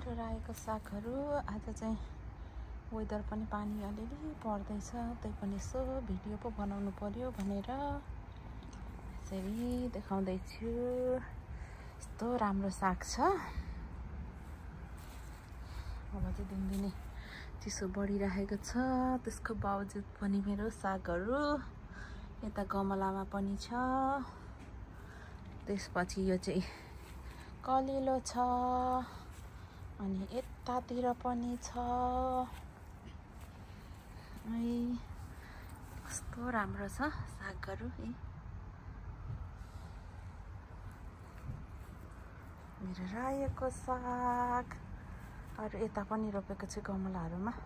मेरो रायोको सागहरू आज चाहिँ वेदर पनि पानी अलिअलि पर्दैछ, त्यही पनि यसो भिडियो पो बनाउनु पर्यो भनेर यसरी देखाउँदैछु। यस्तो राम्रो साग छ। अब चाहिँ दिनदिनै चिसो बढिरहेको छ, त्यसको बावजुद पनि मेरो सागहरू यता गमलामा पनि छ। त्यसपछि यो चाहिँ कलिलो छ अनि यतातिर पनि छ। कस्तो राम्रो छ सागहरू। मेरो रायोको साग। अरू यता पनि रोपेको छु गमलाहरूमा।